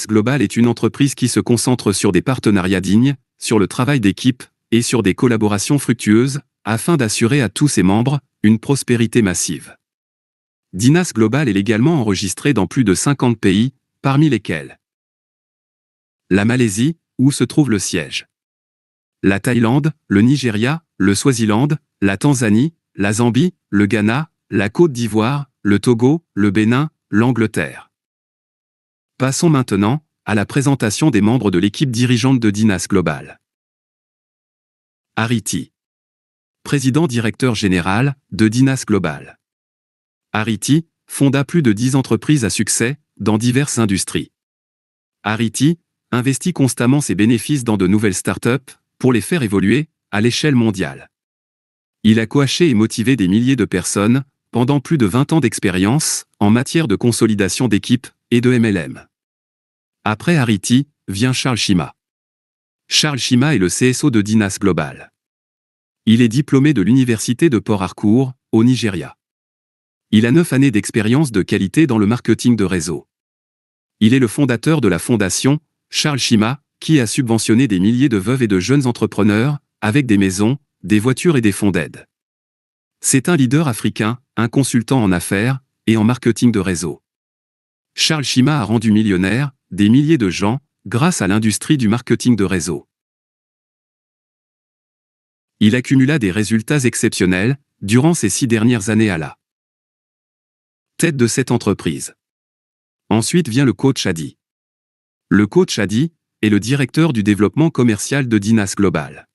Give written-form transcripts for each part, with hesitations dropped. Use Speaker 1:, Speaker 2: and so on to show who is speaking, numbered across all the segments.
Speaker 1: Global est une entreprise qui se concentre sur des partenariats dignes, sur le travail d'équipe et sur des collaborations fructueuses, afin d'assurer à tous ses membres une prospérité massive. Dinas Global est légalement enregistré dans plus de 50 pays, parmi lesquels la Malaisie, où se trouve le siège, la Thaïlande, le Nigeria, le Swaziland, la Tanzanie, la Zambie, le Ghana, la Côte d'Ivoire, le Togo, le Bénin, l'Angleterre. Passons maintenant à la présentation des membres de l'équipe dirigeante de Dinas Global. Ariti, président-directeur général de Dinas Global. Ariti fonda plus de 10 entreprises à succès dans diverses industries. Ariti investit constamment ses bénéfices dans de nouvelles startups pour les faire évoluer à l'échelle mondiale. Il a coaché et motivé des milliers de personnes pendant plus de 20 ans d'expérience en matière de consolidation d'équipe et de MLM. Après Ariti, vient Charles Shima. Charles Shima est le CSO de Dinas Global. Il est diplômé de l'université de Port Harcourt, au Nigeria. Il a 9 années d'expérience de qualité dans le marketing de réseau. Il est le fondateur de la fondation Charles Shima, qui a subventionné des milliers de veuves et de jeunes entrepreneurs, avec des maisons, des voitures et des fonds d'aide. C'est un leader africain, un consultant en affaires et en marketing de réseau. Charles Shima a rendu millionnaire des milliers de gens grâce à l'industrie du marketing de réseau. Il accumula des résultats exceptionnels durant ces 6 dernières années à la tête de cette entreprise. Ensuite vient le coach Adi. Le coach Adi est le directeur du développement commercial de Dinas Global.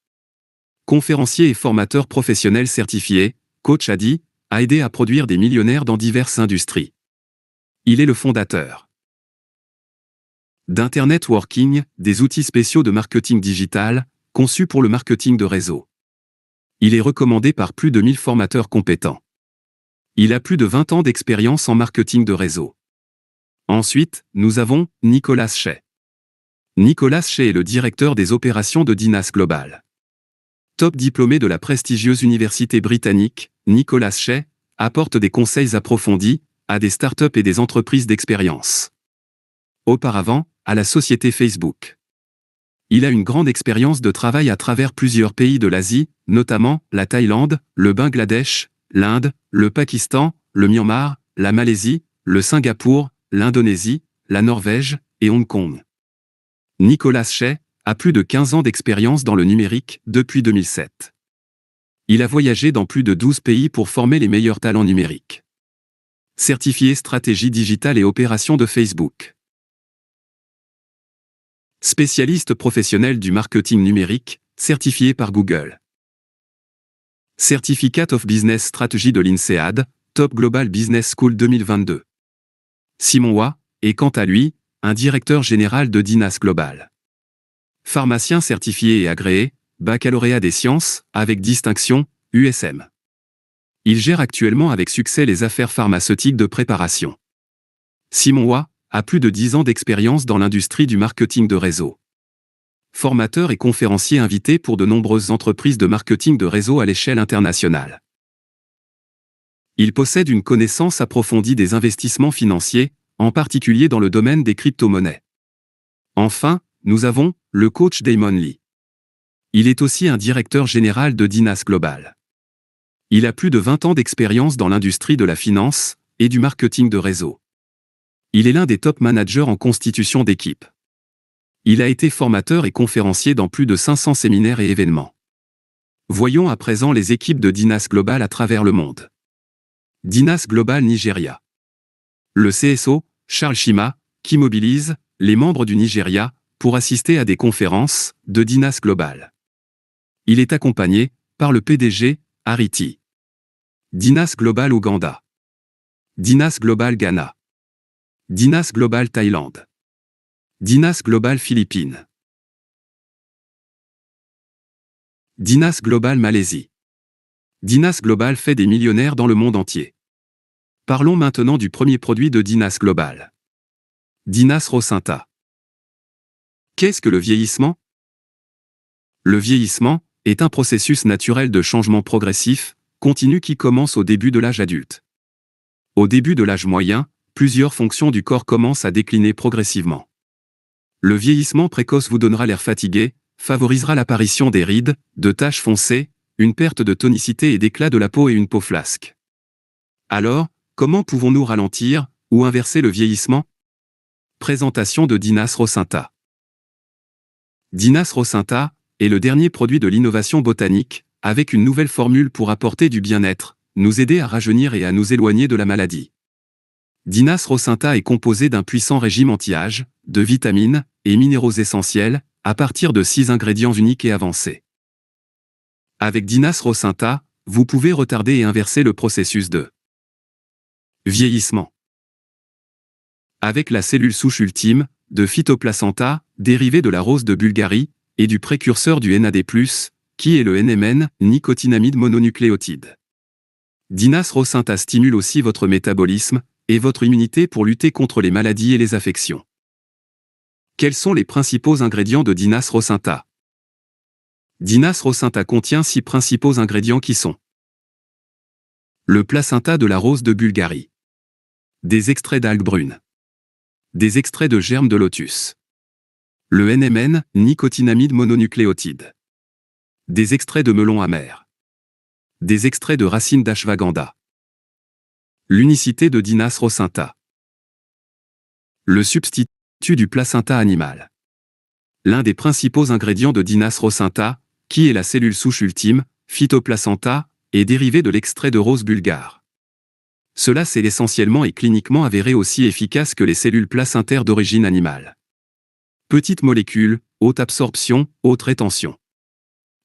Speaker 1: Conférencier et formateur professionnel certifié, coach Adi a aidé à produire des millionnaires dans diverses industries. Il est le fondateur d'Internet Working, des outils spéciaux de marketing digital, conçus pour le marketing de réseau. Il est recommandé par plus de 1000 formateurs compétents. Il a plus de 20 ans d'expérience en marketing de réseau. Ensuite, nous avons Nicolas Shea. Nicolas Shea est le directeur des opérations de Dinas Global. Top diplômé de la prestigieuse université britannique, Nicolas Shea apporte des conseils approfondis à des startups et des entreprises d'expérience. Auparavant, à la société Facebook. Il a une grande expérience de travail à travers plusieurs pays de l'Asie, notamment la Thaïlande, le Bangladesh, l'Inde, le Pakistan, le Myanmar, la Malaisie, le Singapour, l'Indonésie, la Norvège et Hong Kong. Nicolas Shea a plus de 15 ans d'expérience dans le numérique depuis 2007. Il a voyagé dans plus de 12 pays pour former les meilleurs talents numériques. Certifié stratégie digitale et opérations de Facebook. Spécialiste professionnel du marketing numérique, certifié par Google. Certificate of Business Strategy de l'INSEAD, Top Global Business School 2022. Simon Hua est quant à lui, un directeur général de Dinas Global. Pharmacien certifié et agréé, baccalauréat des sciences, avec distinction, USM. Il gère actuellement avec succès les affaires pharmaceutiques de préparation. Simon Hua a plus de 10 ans d'expérience dans l'industrie du marketing de réseau. Formateur et conférencier invité pour de nombreuses entreprises de marketing de réseau à l'échelle internationale. Il possède une connaissance approfondie des investissements financiers, en particulier dans le domaine des crypto-monnaies. Enfin, nous avons le coach Damon Lee. Il est aussi un directeur général de Dinas Global. Il a plus de 20 ans d'expérience dans l'industrie de la finance et du marketing de réseau. Il est l'un des top managers en constitution d'équipe. Il a été formateur et conférencier dans plus de 500 séminaires et événements. Voyons à présent les équipes de Dinas Global à travers le monde. Dinas Global Nigeria. Le CSO, Charles Shima, qui mobilise les membres du Nigeria pour assister à des conférences de Dinas Global. Il est accompagné par le PDG, Ariti. Dinas Global Ouganda. Dinas Global Ghana. Dinas Global Thaïlande. Dinas Global Philippines. Dinas Global Malaisie. Dinas Global fait des millionnaires dans le monde entier. Parlons maintenant du premier produit de Dinas Global. Dinas Rocinta. Qu'est-ce que le vieillissement? Le vieillissement est un processus naturel de changement progressif, continu qui commence au début de l'âge adulte. Au début de l'âge moyen, plusieurs fonctions du corps commencent à décliner progressivement. Le vieillissement précoce vous donnera l'air fatigué, favorisera l'apparition des rides, de taches foncées, une perte de tonicité et d'éclat de la peau et une peau flasque. Alors, comment pouvons-nous ralentir ou inverser le vieillissement? Présentation de Dinas Rocinta. Dinas Rocinta est le dernier produit de l'innovation botanique, avec une nouvelle formule pour apporter du bien-être, nous aider à rajeunir et à nous éloigner de la maladie. Dinas Rocinta est composé d'un puissant régime anti-âge, de vitamines et minéraux essentiels, à partir de 6 ingrédients uniques et avancés. Avec Dinas Rocinta, vous pouvez retarder et inverser le processus de vieillissement. Avec la cellule souche ultime, de Phytoplacenta, dérivée de la rose de Bulgarie, et du précurseur du NAD+, qui est le NMN, nicotinamide mononucléotide. Dinas Rocinta stimule aussi votre métabolisme et votre immunité pour lutter contre les maladies et les affections. Quels sont les principaux ingrédients de Dinas Rocinta? Dinas Rocinta contient 6 principaux ingrédients qui sont le placenta de la rose de Bulgarie, des extraits d'algues brunes, des extraits de germes de lotus, le NMN, nicotinamide mononucléotide, des extraits de melon amer, des extraits de racines d'ashwagandha. L'unicité de Dinas Rocinta. Le substitut du placenta animal. L'un des principaux ingrédients de Dinas Rocinta, qui est la cellule souche ultime, Phytoplacenta, est dérivé de l'extrait de rose bulgare. Cela s'est essentiellement et cliniquement avéré aussi efficace que les cellules placentaires d'origine animale. Petites molécules, haute absorption, haute rétention.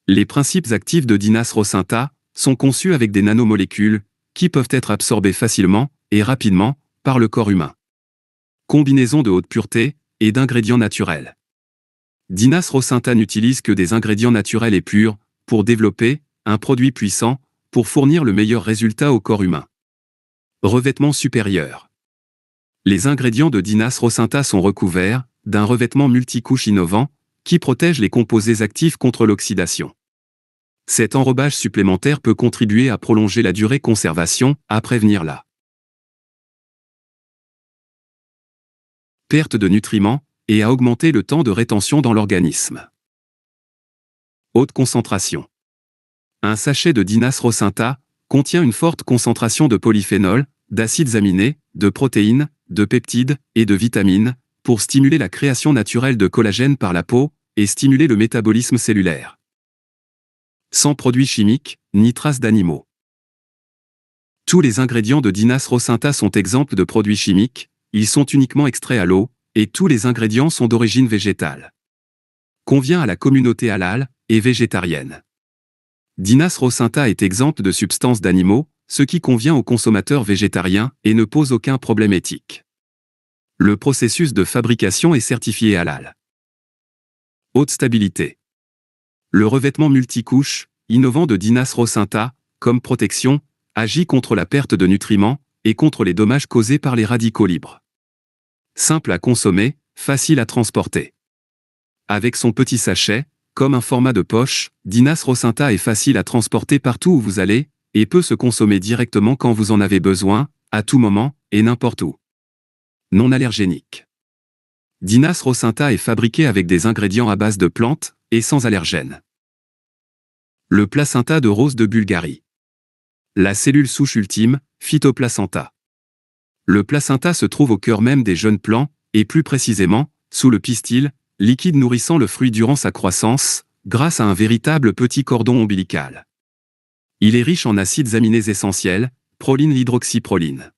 Speaker 1: Les principes actifs de Dinas Rocinta sont conçus avec des nanomolécules qui peuvent être absorbées facilement et rapidement par le corps humain. Combinaison de haute pureté et d'ingrédients naturels. Dinas Rocinta n'utilise que des ingrédients naturels et purs pour développer un produit puissant pour fournir le meilleur résultat au corps humain. Revêtement supérieur. Les ingrédients de Dinas Rocinta sont recouverts d'un revêtement multicouche innovant qui protège les composés actifs contre l'oxydation. Cet enrobage supplémentaire peut contribuer à prolonger la durée de conservation, à prévenir la perte de nutriments et à augmenter le temps de rétention dans l'organisme. Haute concentration. Un sachet de Dinas Rocinta contient une forte concentration de polyphénols, d'acides aminés, de protéines, de peptides et de vitamines pour stimuler la création naturelle de collagène par la peau et stimuler le métabolisme cellulaire. Sans produits chimiques, ni traces d'animaux. Tous les ingrédients de Dinas Rocinta sont exempts de produits chimiques, ils sont uniquement extraits à l'eau, et tous les ingrédients sont d'origine végétale. Convient à la communauté halal et végétarienne. Dinas Rocinta est exempt de substances d'animaux, ce qui convient aux consommateurs végétariens et ne pose aucun problème éthique. Le processus de fabrication est certifié halal. Haute stabilité. Le revêtement multicouche, innovant de Dinas Rocinta, comme protection, agit contre la perte de nutriments et contre les dommages causés par les radicaux libres. Simple à consommer, facile à transporter. Avec son petit sachet, comme un format de poche, Dinas Rocinta est facile à transporter partout où vous allez, et peut se consommer directement quand vous en avez besoin, à tout moment, et n'importe où. Non allergénique. Dinas Rocinta est fabriqué avec des ingrédients à base de plantes, et sans allergènes. Le placenta de rose de Bulgarie. La cellule souche ultime, Phytoplacenta. Le placenta se trouve au cœur même des jeunes plants, et plus précisément, sous le pistil, liquide nourrissant le fruit durant sa croissance, grâce à un véritable petit cordon ombilical. Il est riche en acides aminés essentiels, proline l'hydroxyproline.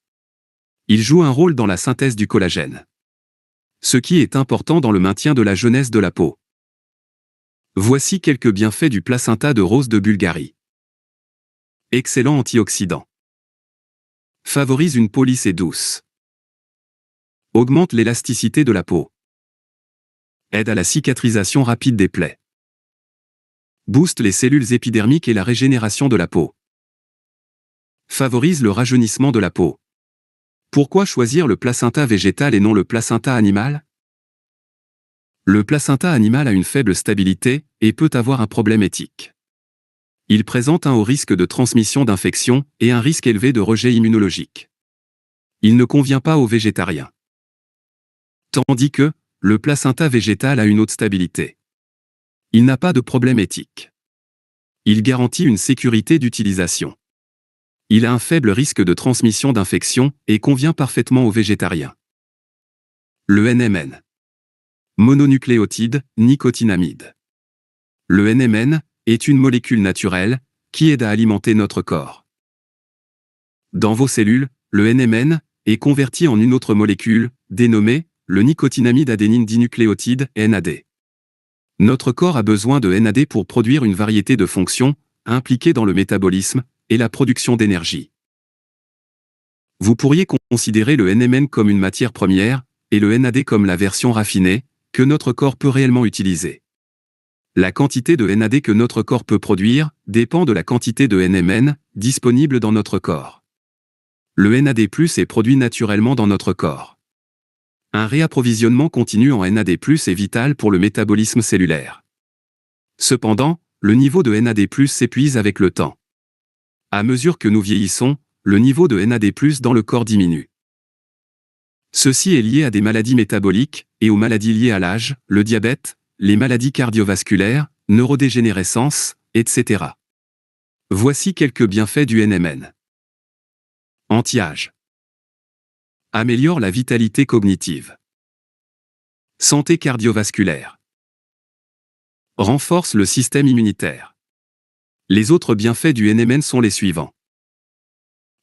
Speaker 1: Il joue un rôle dans la synthèse du collagène. Ce qui est important dans le maintien de la jeunesse de la peau. Voici quelques bienfaits du placenta de rose de Bulgarie. Excellent antioxydant. Favorise une peau lisse et douce. Augmente l'élasticité de la peau. Aide à la cicatrisation rapide des plaies. Booste les cellules épidermiques et la régénération de la peau. Favorise le rajeunissement de la peau. Pourquoi choisir le placenta végétal et non le placenta animal? Le placenta animal a une faible stabilité et peut avoir un problème éthique. Il présente un haut risque de transmission d'infection et un risque élevé de rejet immunologique. Il ne convient pas aux végétariens. Tandis que le placenta végétal a une haute stabilité. Il n'a pas de problème éthique. Il garantit une sécurité d'utilisation. Il a un faible risque de transmission d'infection et convient parfaitement aux végétariens. Le NMN. Mononucléotide, nicotinamide. Le NMN est une molécule naturelle qui aide à alimenter notre corps. Dans vos cellules, le NMN est converti en une autre molécule, dénommée le nicotinamide adénine dinucléotide, NAD. Notre corps a besoin de NAD pour produire une variété de fonctions impliquées dans le métabolisme et la production d'énergie. Vous pourriez considérer le NMN comme une matière première et le NAD comme la version raffinée que notre corps peut réellement utiliser. La quantité de NAD que notre corps peut produire dépend de la quantité de NMN disponible dans notre corps. Le NAD+ est produit naturellement dans notre corps. Un réapprovisionnement continu en NAD+ est vital pour le métabolisme cellulaire. Cependant, le niveau de NAD+ s'épuise avec le temps. À mesure que nous vieillissons, le niveau de NAD+ dans le corps diminue. Ceci est lié à des maladies métaboliques et aux maladies liées à l'âge, le diabète, les maladies cardiovasculaires, neurodégénérescence, etc. Voici quelques bienfaits du NMN. Anti-âge. Améliore la vitalité cognitive. Santé cardiovasculaire. Renforce le système immunitaire. Les autres bienfaits du NMN sont les suivants.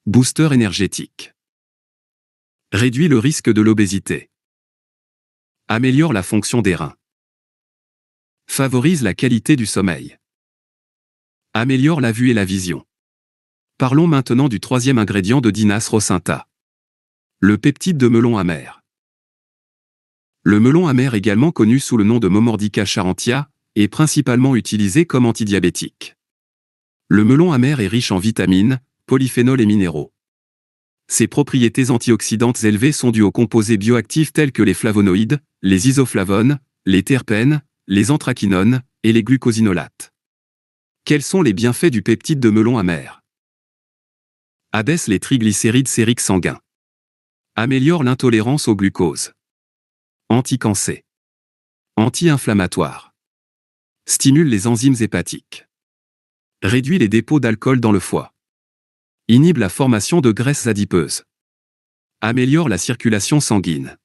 Speaker 1: Booster énergétique. Réduit le risque de l'obésité. Améliore la fonction des reins. Favorise la qualité du sommeil. Améliore la vue et la vision. Parlons maintenant du troisième ingrédient de Dinas rocinta. Le peptide de melon amer. Le melon amer, également connu sous le nom de Momordica charantia, est principalement utilisé comme antidiabétique. Le melon amer est riche en vitamines, polyphénols et minéraux. Ses propriétés antioxydantes élevées sont dues aux composés bioactifs tels que les flavonoïdes, les isoflavones, les terpènes, les anthraquinones et les glucosinolates. Quels sont les bienfaits du peptide de melon amer? Abaisse les triglycérides sériques sanguins. Améliore l'intolérance au glucose. Anti-cancé. Anti-inflammatoire. Stimule les enzymes hépatiques. Réduit les dépôts d'alcool dans le foie. Inhibe la formation de graisses adipeuses. Améliore la circulation sanguine.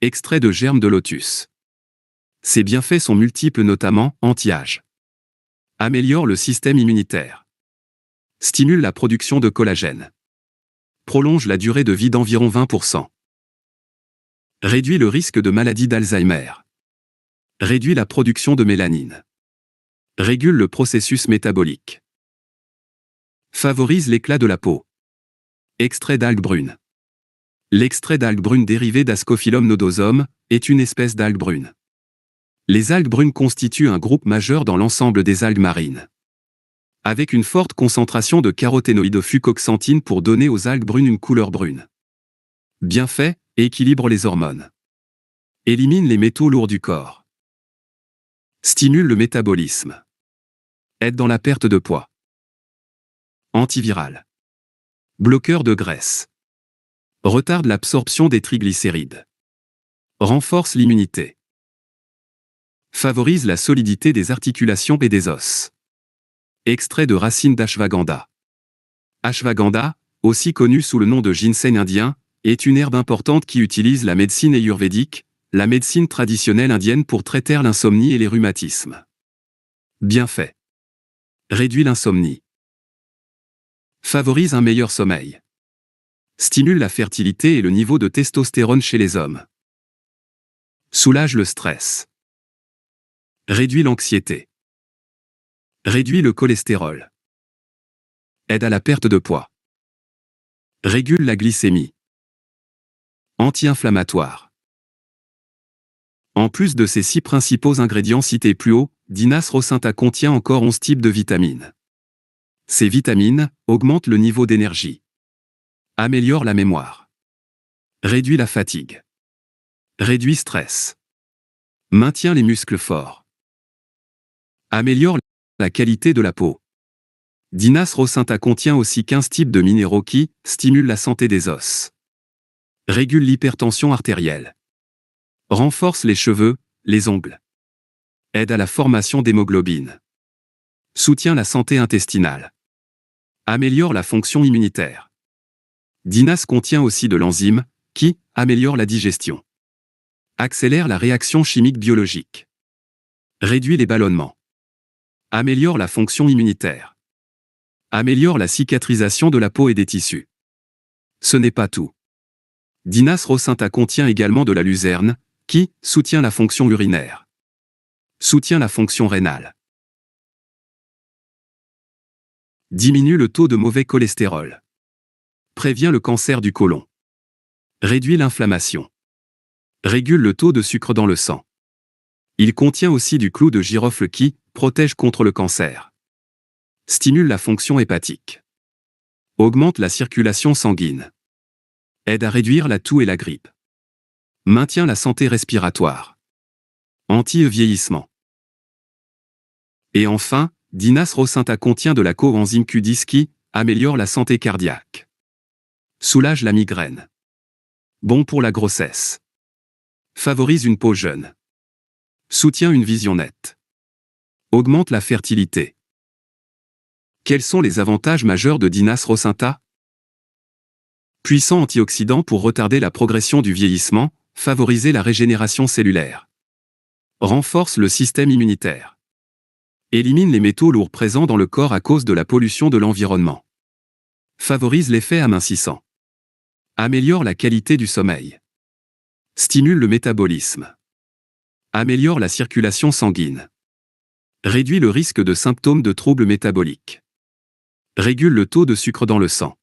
Speaker 1: Extrait de germes de lotus. Ces bienfaits sont multiples, notamment anti-âge. Améliore le système immunitaire. Stimule la production de collagène. Prolonge la durée de vie d'environ 20%. Réduit le risque de maladie d'Alzheimer. Réduit la production de mélanine. Régule le processus métabolique. Favorise l'éclat de la peau. Extrait d'algue brune. L'extrait d'algue brune dérivé d'Ascophyllum nodosum est une espèce d'algue brune. Les algues brunes constituent un groupe majeur dans l'ensemble des algues marines. Avec une forte concentration de caroténoïdes fucoxanthine pour donner aux algues brunes une couleur brune. Bienfait, équilibre les hormones. Élimine les métaux lourds du corps. Stimule le métabolisme. Aide dans la perte de poids. Antiviral. Bloqueur de graisse. Retarde l'absorption des triglycérides. Renforce l'immunité. Favorise la solidité des articulations et des os. Extrait de racines d'ashwagandha. Ashwagandha, aussi connue sous le nom de ginseng indien, est une herbe importante qui utilise la médecine ayurvédique, la médecine traditionnelle indienne pour traiter l'insomnie et les rhumatismes. Bienfait. Réduit l'insomnie. Favorise un meilleur sommeil. Stimule la fertilité et le niveau de testostérone chez les hommes. Soulage le stress. Réduit l'anxiété. Réduit le cholestérol. Aide à la perte de poids. Régule la glycémie. Anti-inflammatoire. En plus de ces 6 principaux ingrédients cités plus haut, Dinas rocinta contient encore 11 types de vitamines. Ces vitamines augmentent le niveau d'énergie. Améliorent la mémoire. Réduit la fatigue. Réduit stress. Maintient les muscles forts. Améliore la qualité de la peau. Dinas rocinta contient aussi 15 types de minéraux qui stimulent la santé des os. Régule l'hypertension artérielle. Renforce les cheveux, les ongles. Aide à la formation d'hémoglobine. Soutient la santé intestinale. Améliore la fonction immunitaire. Dinas contient aussi de l'enzyme, qui améliore la digestion. Accélère la réaction chimique biologique. Réduit les ballonnements. Améliore la fonction immunitaire. Améliore la cicatrisation de la peau et des tissus. Ce n'est pas tout. Dinas rocinta contient également de la luzerne, qui soutient la fonction urinaire. Soutient la fonction rénale. Diminue le taux de mauvais cholestérol. Prévient le cancer du côlon. Réduit l'inflammation. Régule le taux de sucre dans le sang. Il contient aussi du clou de girofle qui protège contre le cancer. Stimule la fonction hépatique. Augmente la circulation sanguine. Aide à réduire la toux et la grippe. Maintient la santé respiratoire. Anti-vieillissement. Et enfin, Dinas rocinta contient de la coenzyme Q10 qui améliore la santé cardiaque. Soulage la migraine. Bon pour la grossesse. Favorise une peau jeune. Soutient une vision nette. Augmente la fertilité. Quels sont les avantages majeurs de Dinas rocinta? Puissant antioxydant pour retarder la progression du vieillissement, favoriser la régénération cellulaire. Renforce le système immunitaire. Élimine les métaux lourds présents dans le corps à cause de la pollution de l'environnement. Favorise l'effet amincissant. Améliore la qualité du sommeil. Stimule le métabolisme. Améliore la circulation sanguine. Réduit le risque de symptômes de troubles métaboliques. Régule le taux de sucre dans le sang.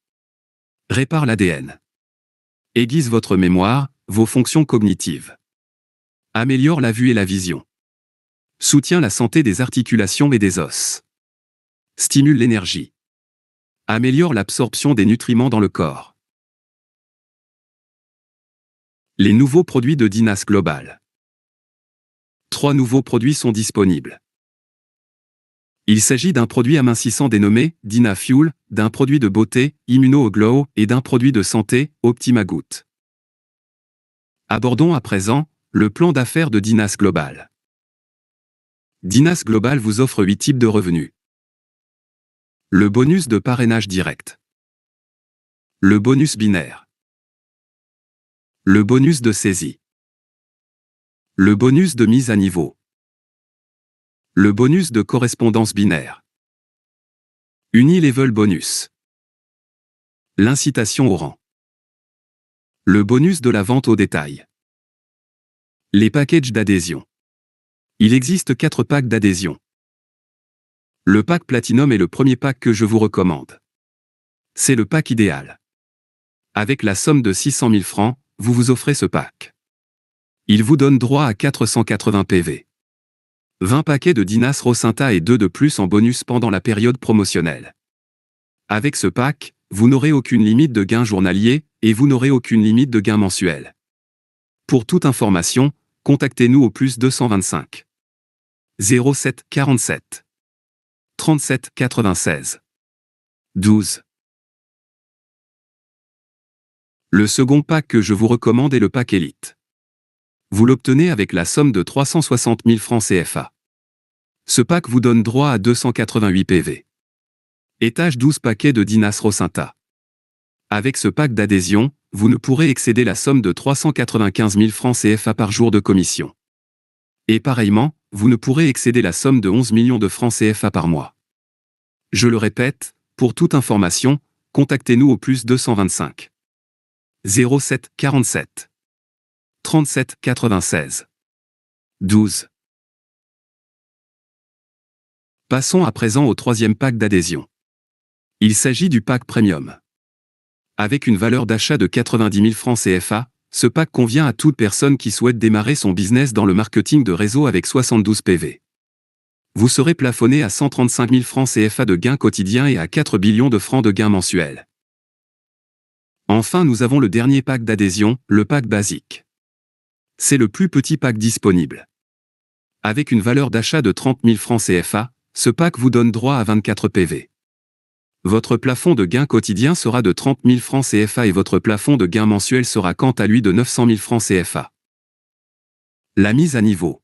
Speaker 1: Répare l'ADN. Aiguise votre mémoire, vos fonctions cognitives. Améliore la vue et la vision. Soutient la santé des articulations et des os. Stimule l'énergie. Améliore l'absorption des nutriments dans le corps. Les nouveaux produits de Dinas Global. 3 nouveaux produits sont disponibles. Il s'agit d'un produit amincissant dénommé Dina Fuel, d'un produit de beauté, Immuno Glow, et d'un produit de santé, Optimagout. Abordons à présent le plan d'affaires de Dinas Global. Dinas Global vous offre 8 types de revenus. Le bonus de parrainage direct. Le bonus binaire. Le bonus de saisie. Le bonus de mise à niveau. Le bonus de correspondance binaire. Unilevel bonus. L'incitation au rang. Le bonus de la vente au détail. Les packages d'adhésion. Il existe 4 packs d'adhésion. Le pack Platinum est le premier pack que je vous recommande. C'est le pack idéal. Avec la somme de 600 000 francs, vous vous offrez ce pack. Il vous donne droit à 480 PV. 20 paquets de Dinas rocinta et 2 de plus en bonus pendant la période promotionnelle. Avec ce pack, vous n'aurez aucune limite de gain journalier et vous n'aurez aucune limite de gain mensuel. Pour toute information, contactez-nous au plus 225 07 47 37 96 12. Le second pack que je vous recommande est le pack Elite. Vous l'obtenez avec la somme de 360 000 francs CFA. Ce pack vous donne droit à 288 PV. Étage 12 paquets de Dinas rocinta. Avec ce pack d'adhésion, vous ne pourrez excéder la somme de 395 000 francs CFA par jour de commission. Et pareillement, vous ne pourrez excéder la somme de 11 millions de francs CFA par mois. Je le répète, pour toute information, contactez-nous au plus 225 07 47 37 96 12. Passons à présent au troisième pack d'adhésion. Il s'agit du pack Premium. Avec une valeur d'achat de 90 000 francs CFA, ce pack convient à toute personne qui souhaite démarrer son business dans le marketing de réseau avec 72 PV. Vous serez plafonné à 135 000 francs CFA de gains quotidiens et à 4 billions de francs de gains mensuels. Enfin, nous avons le dernier pack d'adhésion, le pack basique. C'est le plus petit pack disponible. Avec une valeur d'achat de 30 000 francs CFA, ce pack vous donne droit à 24 PV. Votre plafond de gain quotidien sera de 30 000 francs CFA et votre plafond de gain mensuel sera quant à lui de 900 000 francs CFA. La mise à niveau.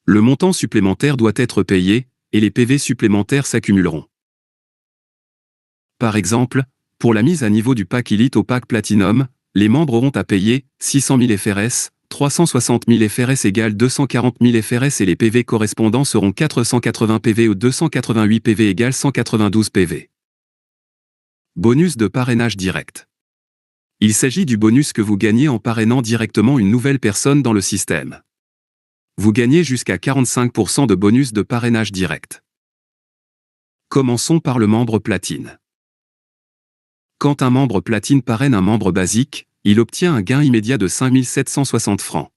Speaker 1: Le montant supplémentaire doit être payé, et les PV supplémentaires s'accumuleront. Par exemple, pour la mise à niveau du pack Elite au pack Platinum, les membres auront à payer 600 000 FRS, 360 000 FRS égale 240 000 FRS et les PV correspondants seront 480 PV ou 288 PV égale 192 PV. Bonus de parrainage direct. Il s'agit du bonus que vous gagnez en parrainant directement une nouvelle personne dans le système. Vous gagnez jusqu'à 45% de bonus de parrainage direct. Commençons par le membre platine. Quand un membre platine parraine un membre basique, il obtient un gain immédiat de 5 760 francs.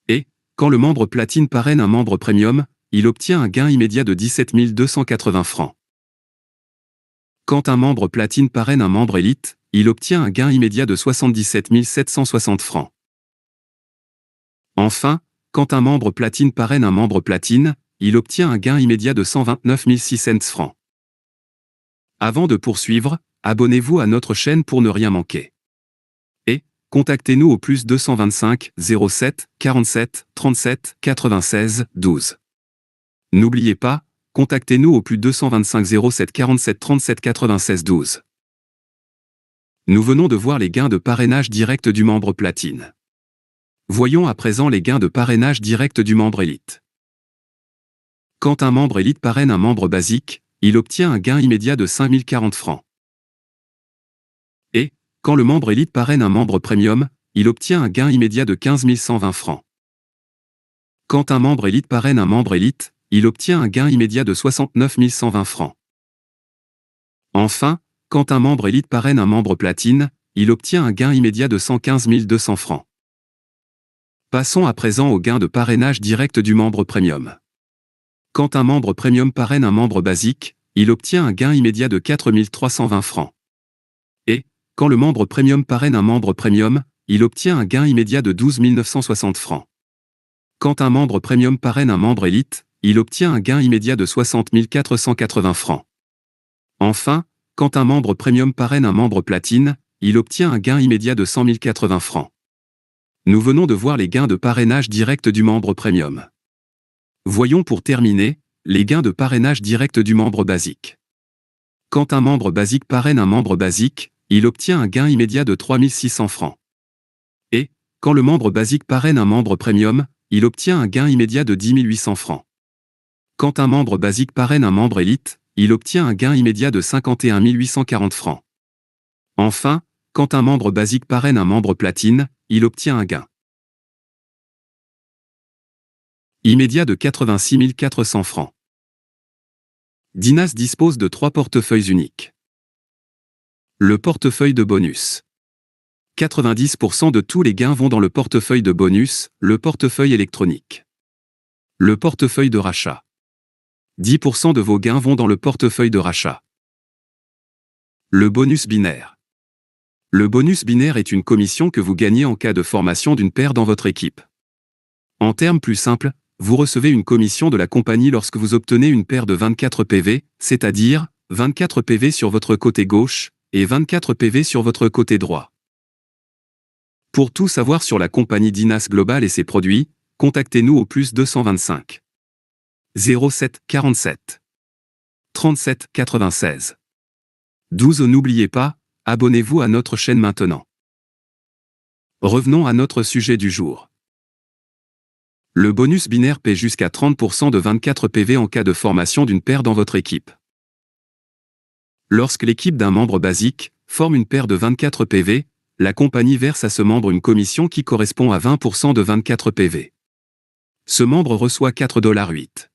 Speaker 1: Et, quand le membre platine parraine un membre premium, il obtient un gain immédiat de 17 280 francs. Quand un membre platine parraine un membre élite, il obtient un gain immédiat de 77 760 francs. Enfin, quand un membre platine parraine un membre platine, il obtient un gain immédiat de 129 600 francs. Avant de poursuivre, abonnez-vous à notre chaîne pour ne rien manquer. Et, contactez-nous au plus 225 07 47 37 96 12. N'oubliez pas, contactez-nous au plus 225 07 47 37 96 12. Nous venons de voir les gains de parrainage direct du membre platine. Voyons à présent les gains de parrainage direct du membre élite. Quand un membre élite parraine un membre basique, il obtient un gain immédiat de 5 040 francs. Et, quand le membre élite parraine un membre premium, il obtient un gain immédiat de 15 120 francs. Quand un membre élite parraine un membre élite, il obtient un gain immédiat de 69 120 francs. Enfin, quand un membre élite parraine un membre platine, il obtient un gain immédiat de 115 200 francs. Passons à présent au gain de parrainage direct du membre premium. Quand un membre premium parraine un membre basique, il obtient un gain immédiat de 4 320 francs. Et, quand le membre premium parraine un membre premium, il obtient un gain immédiat de 12 960 francs. Quand un membre premium parraine un membre élite, il obtient un gain immédiat de 60 480 francs. Enfin, quand un membre premium parraine un membre platine, il obtient un gain immédiat de 100 080 francs. Nous venons de voir les gains de parrainage direct du membre premium. Voyons pour terminer, les gains de parrainage direct du membre basique. Quand un membre basique parraine un membre basique, il obtient un gain immédiat de 3 600 francs. Et, quand le membre basique parraine un membre premium, il obtient un gain immédiat de 10 800 francs. Quand un membre basique parraine un membre élite, il obtient un gain immédiat de 51 840 francs. Enfin, quand un membre basique parraine un membre platine, il obtient un gain immédiat de 86 400 francs. Dinas dispose de 3 portefeuilles uniques. Le portefeuille de bonus. 90% de tous les gains vont dans le portefeuille de bonus, le portefeuille électronique. Le portefeuille de rachat. 10% de vos gains vont dans le portefeuille de rachat. Le bonus binaire. Le bonus binaire est une commission que vous gagnez en cas de formation d'une paire dans votre équipe. En termes plus simples, vous recevez une commission de la compagnie lorsque vous obtenez une paire de 24 PV, c'est-à-dire 24 PV sur votre côté gauche et 24 PV sur votre côté droit. Pour tout savoir sur la compagnie Dinas Global et ses produits, contactez-nous au plus 225 07 47 37 96 12. N'oubliez pas, abonnez-vous à notre chaîne maintenant. Revenons à notre sujet du jour. Le bonus binaire paie jusqu'à 30% de 24 PV en cas de formation d'une paire dans votre équipe. Lorsque l'équipe d'un membre basique forme une paire de 24 PV, la compagnie verse à ce membre une commission qui correspond à 20% de 24 PV. Ce membre reçoit 4,08 $.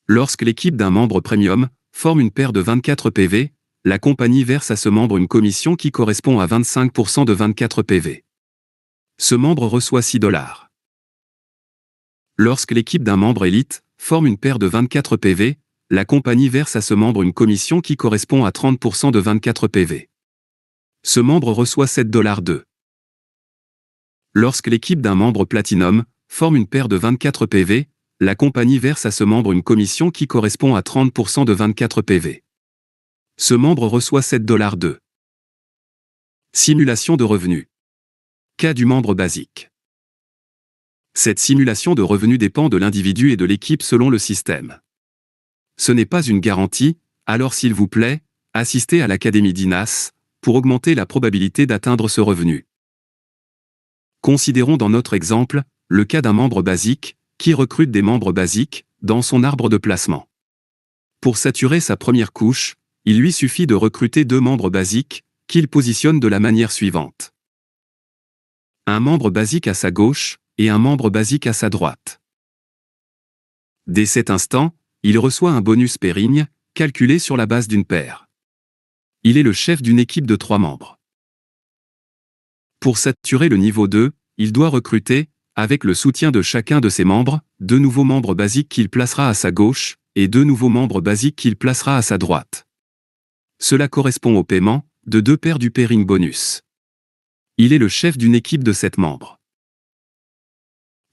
Speaker 1: Lorsque l'équipe d'un membre premium forme une paire de 24 PV, la compagnie verse à ce membre une commission qui correspond à 25% de 24 PV. Ce membre reçoit 6 $. Lorsque l'équipe d'un membre élite forme une paire de 24 PV, la compagnie verse à ce membre une commission qui correspond à 30% de 24 PV. Ce membre reçoit 7,2 $. Lorsque l'équipe d'un membre platinum forme une paire de 24 PV, la compagnie verse à ce membre une commission qui correspond à 30% de 24 PV. Ce membre reçoit 7,2 $. Simulation de revenus. Cas du membre basique. Cette simulation de revenus dépend de l'individu et de l'équipe selon le système. Ce n'est pas une garantie, alors s'il vous plaît, assistez à l'Académie DINAS pour augmenter la probabilité d'atteindre ce revenu. Considérons dans notre exemple le cas d'un membre basique qui recrute des membres basiques dans son arbre de placement. Pour saturer sa première couche, il lui suffit de recruter 2 membres basiques qu'il positionne de la manière suivante. Un membre basique à sa gauche et un membre basique à sa droite. Dès cet instant, il reçoit un bonus pairing, calculé sur la base d'une paire. Il est le chef d'une équipe de 3 membres. Pour saturer le niveau 2, il doit recruter, avec le soutien de chacun de ses membres, 2 nouveaux membres basiques qu'il placera à sa gauche, et 2 nouveaux membres basiques qu'il placera à sa droite. Cela correspond au paiement de 2 paires du pairing bonus. Il est le chef d'une équipe de 7 membres.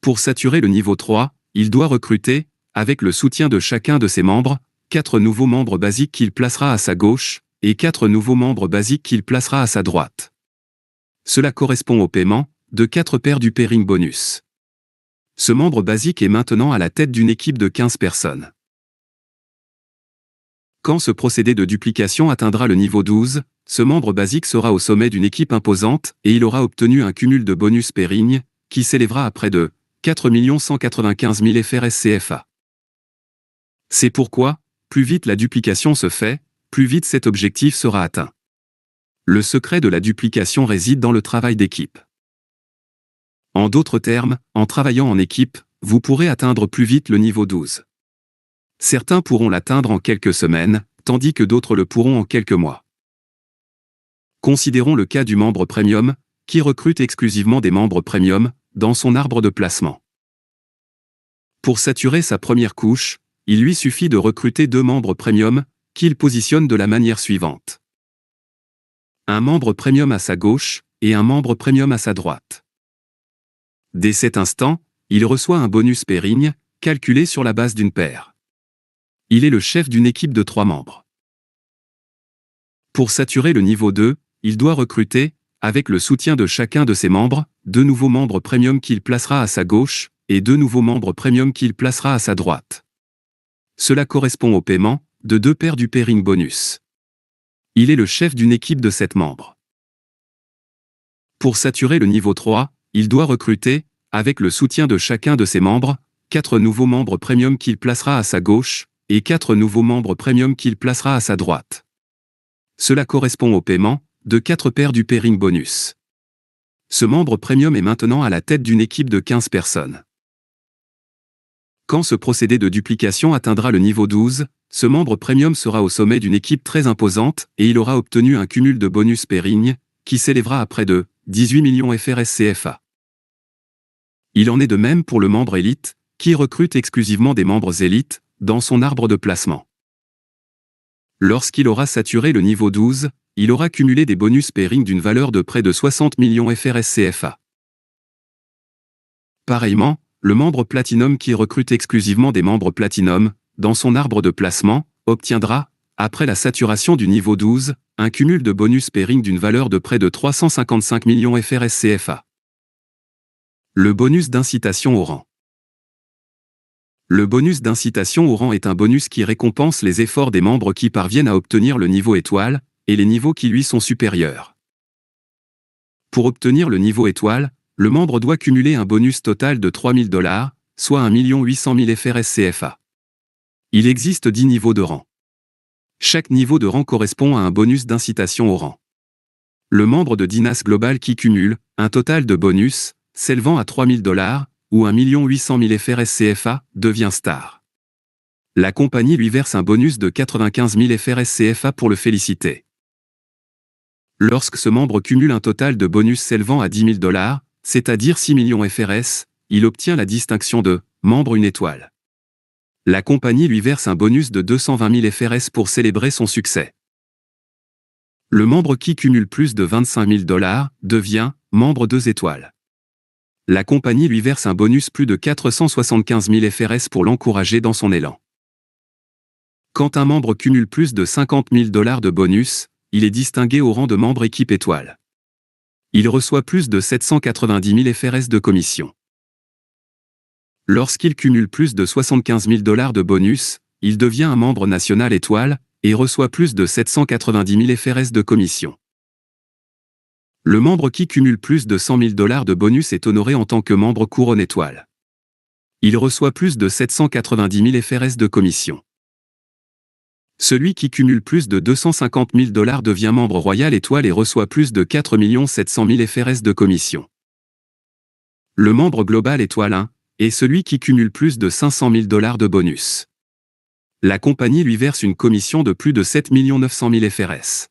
Speaker 1: Pour saturer le niveau 3, il doit recruter, avec le soutien de chacun de ses membres, 4 nouveaux membres basiques qu'il placera à sa gauche, et 4 nouveaux membres basiques qu'il placera à sa droite. Cela correspond au paiement de 4 paires du pairing bonus. Ce membre basique est maintenant à la tête d'une équipe de 15 personnes. Quand ce procédé de duplication atteindra le niveau 12, ce membre basique sera au sommet d'une équipe imposante et il aura obtenu un cumul de bonus pairing qui s'élèvera à près de 4 195 000 FRS CFA. C'est pourquoi, plus vite la duplication se fait, plus vite cet objectif sera atteint. Le secret de la duplication réside dans le travail d'équipe. En d'autres termes, en travaillant en équipe, vous pourrez atteindre plus vite le niveau 12. Certains pourront l'atteindre en quelques semaines, tandis que d'autres le pourront en quelques mois. Considérons le cas du membre premium, qui recrute exclusivement des membres premium dans son arbre de placement. Pour saturer sa première couche, il lui suffit de recruter 2 membres premium qu'il positionne de la manière suivante. Un membre premium à sa gauche et un membre premium à sa droite. Dès cet instant, il reçoit un bonus pairing, calculé sur la base d'une paire. Il est le chef d'une équipe de 3 membres. Pour saturer le niveau 2, il doit recruter, avec le soutien de chacun de ses membres, 2 nouveaux membres premium qu'il placera à sa gauche, et 2 nouveaux membres premium qu'il placera à sa droite. Cela correspond au paiement de 2 paires du pairing bonus. Il est le chef d'une équipe de 7 membres. Pour saturer le niveau 3, il doit recruter, avec le soutien de chacun de ses membres, 4 nouveaux membres premium qu'il placera à sa gauche, et 4 nouveaux membres premium qu'il placera à sa droite. Cela correspond au paiement de 4 paires du pairing bonus. Ce membre premium est maintenant à la tête d'une équipe de 15 personnes. Quand ce procédé de duplication atteindra le niveau 12, ce membre premium sera au sommet d'une équipe très imposante et il aura obtenu un cumul de bonus pairing qui s'élèvera à près de 18 millions FRS CFA. Il en est de même pour le membre élite, qui recrute exclusivement des membres élites dans son arbre de placement. Lorsqu'il aura saturé le niveau 12, il aura cumulé des bonus pairing d'une valeur de près de 60 millions FRS CFA. Pareillement, le membre Platinum qui recrute exclusivement des membres Platinum dans son arbre de placement obtiendra, après la saturation du niveau 12, un cumul de bonus pairing d'une valeur de près de 355 millions FRS CFA. Le bonus d'incitation au rang. Le bonus d'incitation au rang est un bonus qui récompense les efforts des membres qui parviennent à obtenir le niveau étoile, et les niveaux qui lui sont supérieurs. Pour obtenir le niveau étoile, le membre doit cumuler un bonus total de 3 000 $, soit 1 800 000 FRS CFA. Il existe 10 niveaux de rang. Chaque niveau de rang correspond à un bonus d'incitation au rang. Le membre de DINAS Global qui cumule un total de bonus s'élevant à 3 000 $ ou 1 800 000 FRS CFA devient star. La compagnie lui verse un bonus de 95 000 FRS CFA pour le féliciter. Lorsque ce membre cumule un total de bonus s'élevant à 10 000 $, c'est-à-dire 6 millions FRS, il obtient la distinction de « membre une étoile ». La compagnie lui verse un bonus de 220 000 FRS pour célébrer son succès. Le membre qui cumule plus de 25 000 $ devient « membre 2 étoiles ». La compagnie lui verse un bonus plus de 475 000 FRS pour l'encourager dans son élan. Quand un membre cumule plus de 50 000 $ de bonus, il est distingué au rang de membre équipe étoile. Il reçoit plus de 790 000 FRS de commission. Lorsqu'il cumule plus de 75 000 $ de bonus, il devient un membre national étoile et reçoit plus de 790 000 FRS de commission. Le membre qui cumule plus de 100 000 $ de bonus est honoré en tant que membre couronne étoile. Il reçoit plus de 790 000 FRS de commission. Celui qui cumule plus de 250 000 $ devient membre royal étoile et reçoit plus de 4 700 000 FRS de commission. Le membre global étoile 1 est celui qui cumule plus de 500 000 $ de bonus. La compagnie lui verse une commission de plus de 7 900 000 FRS.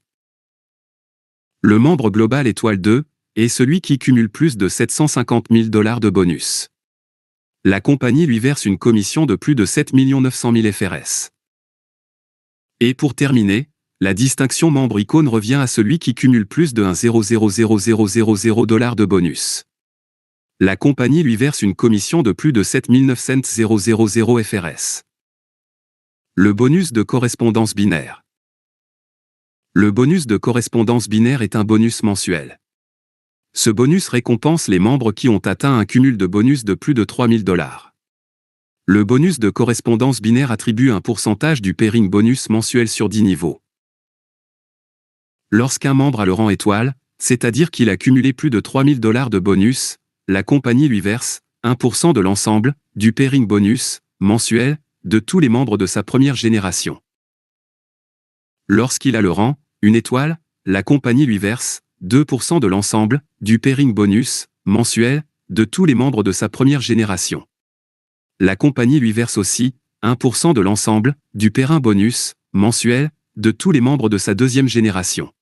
Speaker 1: Le membre global étoile 2 est celui qui cumule plus de 750 000 $ de bonus. La compagnie lui verse une commission de plus de 7 900 000 FRS. Et pour terminer, la distinction membre icône revient à celui qui cumule plus de 1,0000000 $ de bonus. La compagnie lui verse une commission de plus de 7 900 000 FRS. Le bonus de correspondance binaire. Le bonus de correspondance binaire est un bonus mensuel. Ce bonus récompense les membres qui ont atteint un cumul de bonus de plus de 3 000 $. Le bonus de correspondance binaire attribue un pourcentage du pairing bonus mensuel sur 10 niveaux. Lorsqu'un membre a le rang étoile, c'est-à-dire qu'il a cumulé plus de 3 000 $ de bonus, la compagnie lui verse 1% de l'ensemble du pairing bonus mensuel de tous les membres de sa première génération. Lorsqu'il a le rang une étoile, la compagnie lui verse 2% de l'ensemble du pairing bonus mensuel de tous les membres de sa première génération. La compagnie lui verse aussi 1% de l'ensemble du pairing bonus mensuel de tous les membres de sa deuxième génération.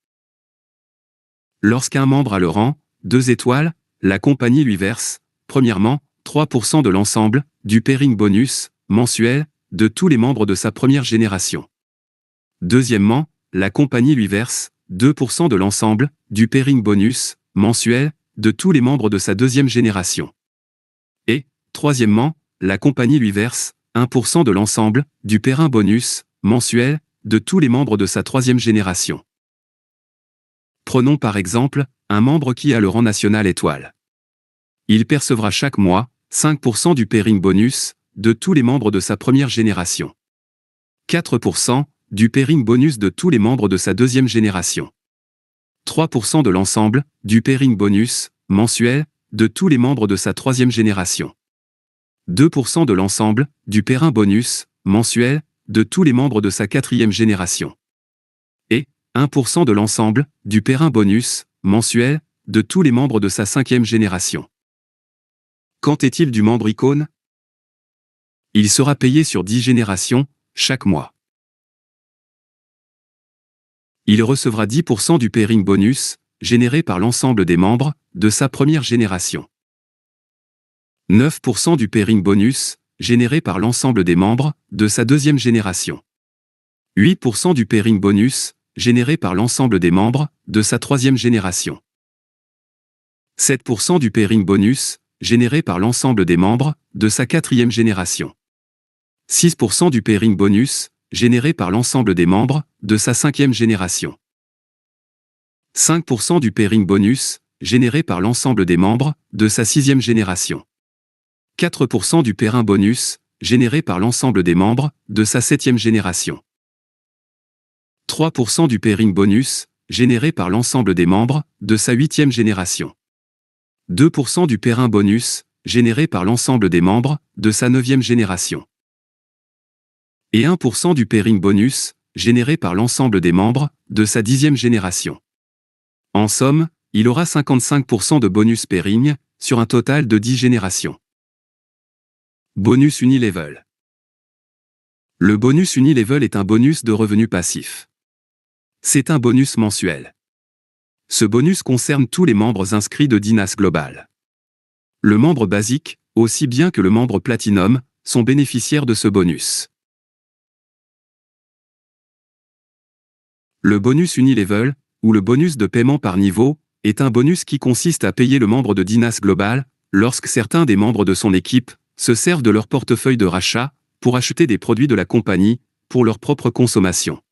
Speaker 1: Lorsqu'un membre a le rang 2 étoiles, la compagnie lui verse, premièrement, 3% de l'ensemble du pairing bonus mensuel de tous les membres de sa première génération. Deuxièmement, la compagnie lui verse 2% de l'ensemble du pairing bonus mensuel de tous les membres de sa deuxième génération. Et, troisièmement, la compagnie lui verse 1% de l'ensemble du pairing bonus mensuel de tous les membres de sa troisième génération. Prenons par exemple un membre qui a le rang national étoile. Il percevra chaque mois 5% du pairing bonus de tous les membres de sa première génération. 4% du pairing bonus de tous les membres de sa deuxième génération. 3% de l'ensemble du pairing bonus mensuel de tous les membres de sa troisième génération. 2% de l'ensemble du pairing bonus mensuel de tous les membres de sa quatrième génération. Et 1% de l'ensemble du pairing bonus mensuel de tous les membres de sa cinquième génération. Qu'en est-il du membre icône? Il sera payé sur 10 générations, chaque mois. Il recevra 10% du pairing bonus, généré par l'ensemble des membres de sa première génération. 9% du pairing bonus, généré par l'ensemble des membres de sa deuxième génération. 8% du pairing bonus, généré par l'ensemble des membres de sa troisième génération. 7% du pairing bonus, généré par l'ensemble des membres de sa quatrième génération. 6% du pairing bonus, généré par l'ensemble des membres de sa cinquième génération. 5% du pairing bonus, généré par l'ensemble des membres de sa sixième génération. 4% du pairing bonus, généré par l'ensemble des membres de sa septième génération. 3% du pairing bonus, généré par l'ensemble des membres de sa huitième génération. 2% du pairing bonus, généré par l'ensemble des membres de sa neuvième génération. Et 1% du pairing bonus, généré par l'ensemble des membres de sa dixième génération. En somme, il aura 55% de bonus pairing sur un total de 10 générations. Bonus Unilevel. Le bonus Unilevel est un bonus de revenu passif. C'est un bonus mensuel. Ce bonus concerne tous les membres inscrits de Dynas Global. Le membre basique, aussi bien que le membre Platinum, sont bénéficiaires de ce bonus. Le bonus Unilevel, ou le bonus de paiement par niveau, est un bonus qui consiste à payer le membre de Dynas Global, lorsque certains des membres de son équipe se servent de leur portefeuille de rachat pour acheter des produits de la compagnie pour leur propre consommation.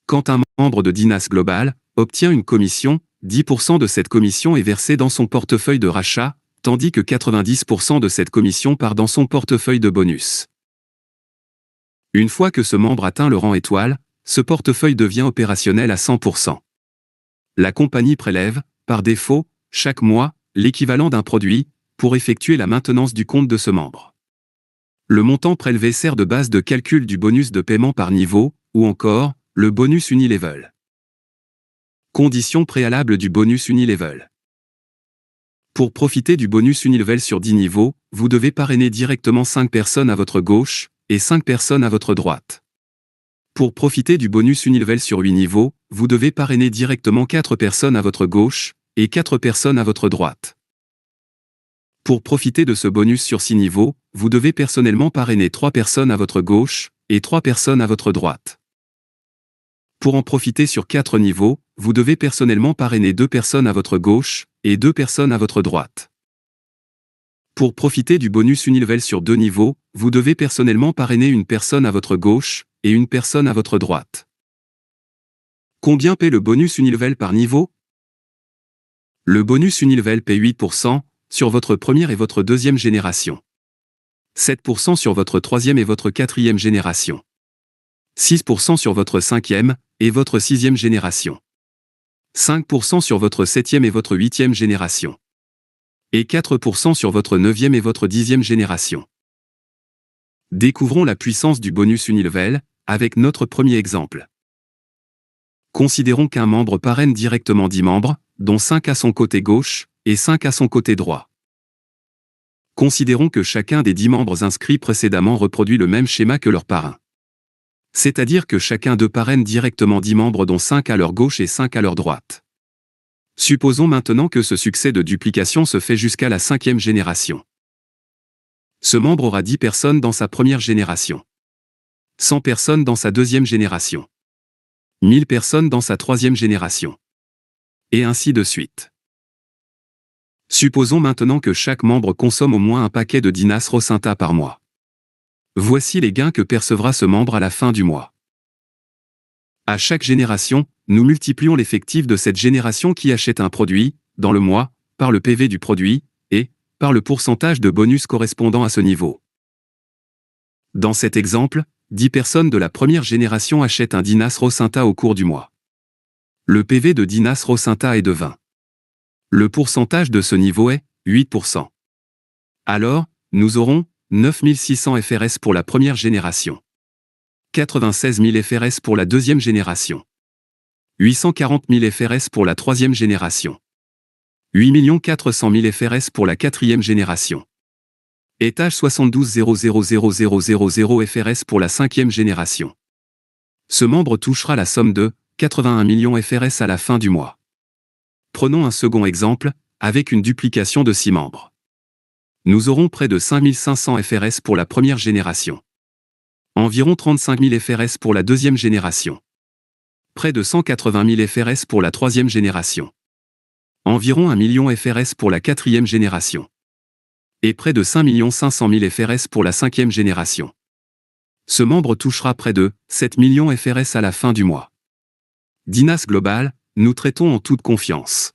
Speaker 1: Quand un membre de Dynas Global obtient une commission, 10% de cette commission est versée dans son portefeuille de rachat, tandis que 90% de cette commission part dans son portefeuille de bonus. Une fois que ce membre atteint le rang étoile, ce portefeuille devient opérationnel à 100%. La compagnie prélève, par défaut, chaque mois, l'équivalent d'un produit, pour effectuer la maintenance du compte de ce membre. Le montant prélevé sert de base de calcul du bonus de paiement par niveau, ou encore, le bonus unilevel. Conditions préalables du bonus unilevel. Pour profiter du bonus unilevel sur 10 niveaux, vous devez parrainer directement 5 personnes à votre gauche, et 5 personnes à votre droite. Pour profiter du bonus unilevel sur 8 niveaux, vous devez parrainer directement 4 personnes à votre gauche, et 4 personnes à votre droite. Pour profiter de ce bonus sur 6 niveaux, vous devez personnellement parrainer 3 personnes à votre gauche, et 3 personnes à votre droite. Pour en profiter sur 4 niveaux, vous devez personnellement parrainer 2 personnes à votre gauche, et 2 personnes à votre droite. Pour profiter du bonus unilevel sur 2 niveaux, vous devez personnellement parrainer une personne à votre gauche, et une personne à votre droite. Combien paie le bonus unilevel par niveau? Le bonus unilevel paie 8%, sur votre première et votre deuxième génération. 7% sur votre troisième et votre quatrième génération. 6% sur votre cinquième, et votre sixième génération. 5% sur votre septième et votre huitième génération. Et 4% sur votre neuvième et votre dixième génération. Découvrons la puissance du bonus unilevel, avec notre premier exemple. Considérons qu'un membre parraine directement 10 membres, dont 5 à son côté gauche, et 5 à son côté droit. Considérons que chacun des 10 membres inscrits précédemment reproduit le même schéma que leur parrain. C'est-à-dire que chacun d'eux parraine directement 10 membres dont 5 à leur gauche et 5 à leur droite. Supposons maintenant que ce succès de duplication se fait jusqu'à la 5e génération. Ce membre aura 10 personnes dans sa première génération. 100 personnes dans sa deuxième génération. 1000 personnes dans sa troisième génération. Et ainsi de suite. Supposons maintenant que chaque membre consomme au moins un paquet de Dinas Rocinta par mois. Voici les gains que percevra ce membre à la fin du mois. À chaque génération, nous multiplions l'effectif de cette génération qui achète un produit, dans le mois, par le PV du produit, et, par le pourcentage de bonus correspondant à ce niveau. Dans cet exemple, 10 personnes de la première génération achètent un Dinas Rocinta au cours du mois. Le PV de Dinas Rocinta est de 20. Le pourcentage de ce niveau est 8%. Alors, nous aurons 9600 FRS pour la première génération. 96 000 FRS pour la deuxième génération. 840 000 FRS pour la troisième génération. 8 400 000 FRS pour la quatrième génération. Étage 72 000 FRS pour la cinquième génération. Ce membre touchera la somme de 81 millions FRS à la fin du mois. Prenons un second exemple, avec une duplication de 6 membres. Nous aurons près de 5500 FRS pour la première génération. Environ 35 000 FRS pour la deuxième génération. Près de 180 000 FRS pour la troisième génération. Environ 1 million FRS pour la quatrième génération. Et près de 5 500 000 FRS pour la cinquième génération. Ce membre touchera près de 7 millions FRS à la fin du mois. Dinas Global, nous traitons en toute confiance.